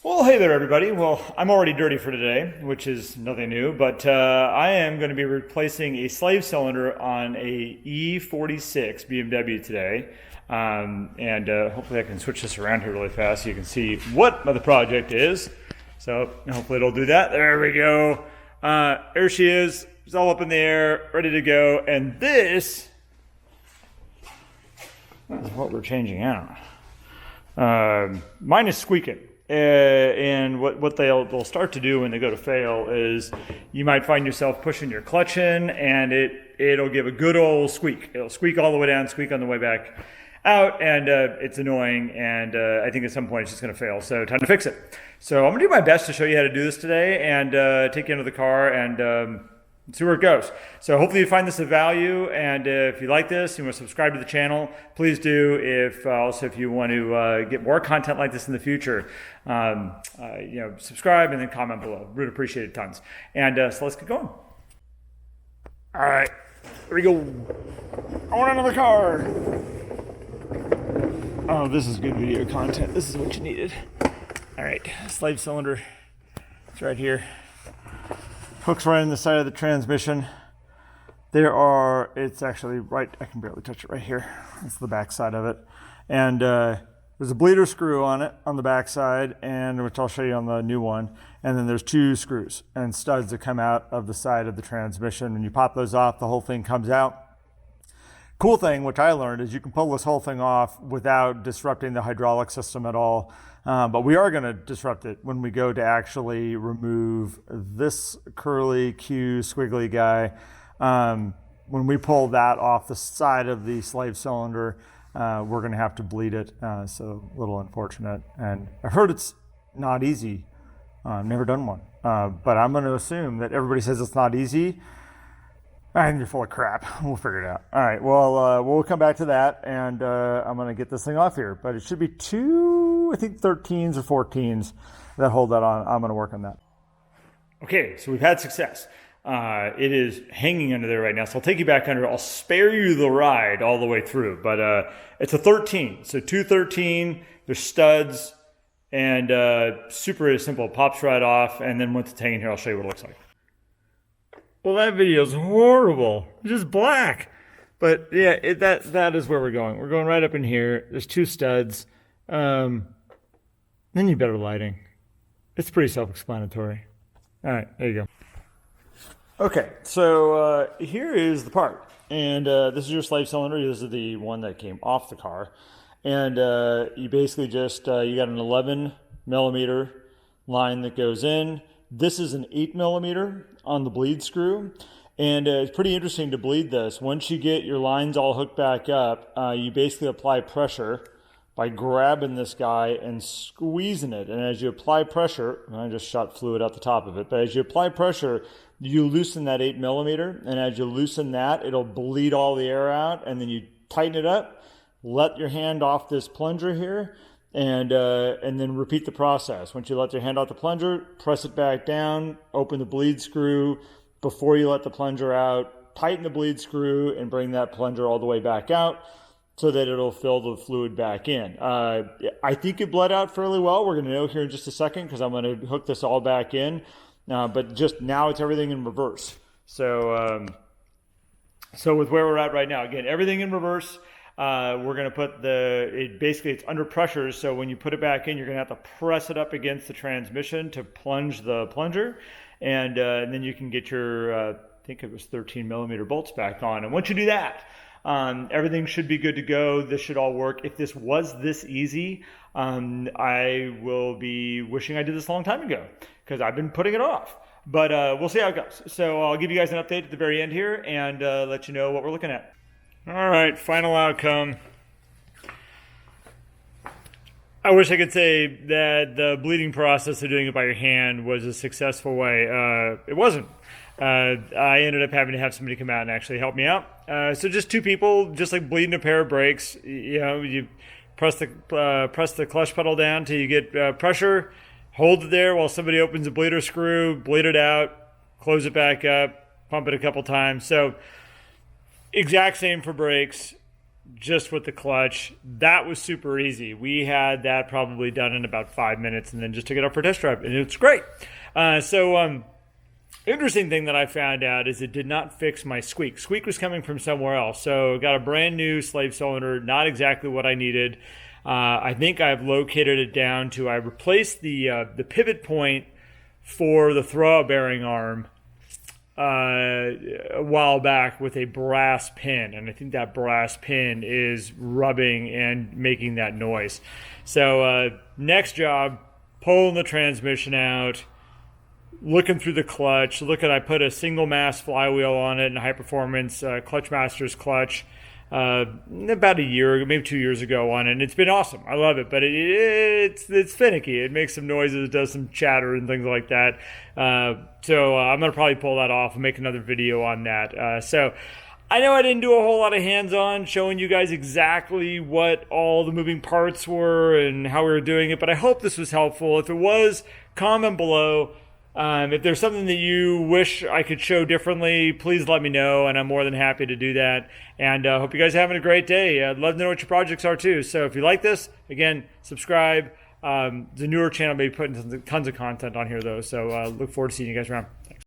Well, hey there, everybody. Well, I'm already dirty for today, which is nothing new, but I am going to be replacing a slave cylinder on a E46 BMW today. And hopefully I can switch this around here really fast so you can see what the project is. So hopefully it'll do that. There we go. There she is. It's all up in the air, ready to go. And this is what we're changing out. Mine is squeaking. And what they'll start to do when they go to fail is you might find yourself pushing your clutch in and it'll give a good old squeak. It'll squeak all the way down, squeak on the way back out, and it's annoying, and I think at some point it's just going to fail. So time to fix it. So I'm going to do my best to show you how to do this today and take you into the car and see where it goes. So hopefully you find this of value, and if you like this, you want to subscribe to the channel, please do. If you want to get more content like this in the future, subscribe and then comment below. Would appreciate it tons. And so let's get going. All right, here we go. On into the car. Oh, this is good video content. This is what you needed. All right, slave cylinder. It's right here. Hooks right in the side of the transmission. It's actually right, I can barely touch it right here. That's the back side of it. And there's a bleeder screw on it, on the back side, and which I'll show you on the new one. And then there's two screws and studs that come out of the side of the transmission. When you pop those off, the whole thing comes out. Cool thing, which I learned, is you can pull this whole thing off without disrupting the hydraulic system at all. But we are going to disrupt it when we go to actually remove this curly Q squiggly guy. When we pull that off the side of the slave cylinder, we're going to have to bleed it. So a little unfortunate. And I've heard it's not easy. I've never done one. But I'm going to assume that everybody says it's not easy. And you're full of crap. We'll figure it out. All right. Well, we'll come back to that, and I'm going to get this thing off here. But it should be two, I think 13s or 14s that hold that on. I'm going to work on that. Okay, so we've had success. It is hanging under there right now, so I'll take you back under. I'll spare you the ride all the way through. But it's a 13, so 213. There's studs, and super simple. It pops right off, and then once it's hanging here, I'll show you what it looks like. Well, that video is horrible. It's just black. But yeah, that is where we're going. We're going right up in here. There's two studs. Then you better lighting. It's pretty self-explanatory. All right, there you go. Okay, so here is the part. And this is your slave cylinder. This is the one that came off the car. And you basically just, you got an 11 millimeter line that goes in. This is an 8 millimeter on the bleed screw, and it's pretty interesting to bleed this. Once you get your lines all hooked back up, you basically apply pressure by grabbing this guy and squeezing it. And as you apply pressure, I just shot fluid out the top of it, but as you apply pressure, you loosen that 8 millimeter, and as you loosen that, it'll bleed all the air out, and then you tighten it up, let your hand off this plunger here, and then repeat the process. Once you let your hand off the plunger, press it back down, open the bleed screw before you let the plunger out, tighten the bleed screw, and bring that plunger all the way back out so that it'll fill the fluid back in. I think it bled out fairly well. We're going to know here in just a second because I'm going to hook this all back in. But just now it's everything in reverse. So with where we're at right now, again, everything in reverse. We're going to put basically it's under pressure, so when you put it back in, you're going to have to press it up against the transmission to plunge the plunger, and then you can get your, I think it was 13 millimeter bolts back on. And once you do that, everything should be good to go. This should all work. If this was this easy, I will be wishing I did this a long time ago, because I've been putting it off. But we'll see how it goes. So I'll give you guys an update at the very end here and let you know what we're looking at. All right, final outcome. I wish I could say that the bleeding process of doing it by your hand was a successful way. It wasn't. I ended up having to have somebody come out and actually help me out. So just two people, just like bleeding a pair of brakes. You press the clutch pedal down till you get pressure, hold it there while somebody opens the bleeder screw, bleed it out, close it back up, pump it a couple times. So exact same for brakes. just with the clutch. That was super easy. We had that probably done in about 5 minutes and then just took it up for a test drive, and it's great. Interesting thing that I found out is it did not fix my squeak. Squeak was coming from somewhere else. So got a brand new slave cylinder, not exactly what I needed. I think I've located it down to, I replaced the pivot point for the throwout bearing arm a while back with a brass pin, and I think that brass pin is rubbing and making that noise. So next job, pulling the transmission out, looking through the clutch, I put a single mass flywheel on it and a high performance Clutch Masters clutch about a year, maybe 2 years ago on it, and it's been awesome. I love it, but it's finicky. It makes some noises, it does some chatter and things like that. So I'm going to probably pull that off and make another video on that. So I know I didn't do a whole lot of hands-on showing you guys exactly what all the moving parts were and how we were doing it, but I hope this was helpful. If it was, comment below. If there's something that you wish I could show differently, please let me know, and I'm more than happy to do that. And hope you guys are having a great day. I'd love to know what your projects are too. So if you like this, again, subscribe. The newer channel may be putting tons of content on here though, so look forward to seeing you guys around.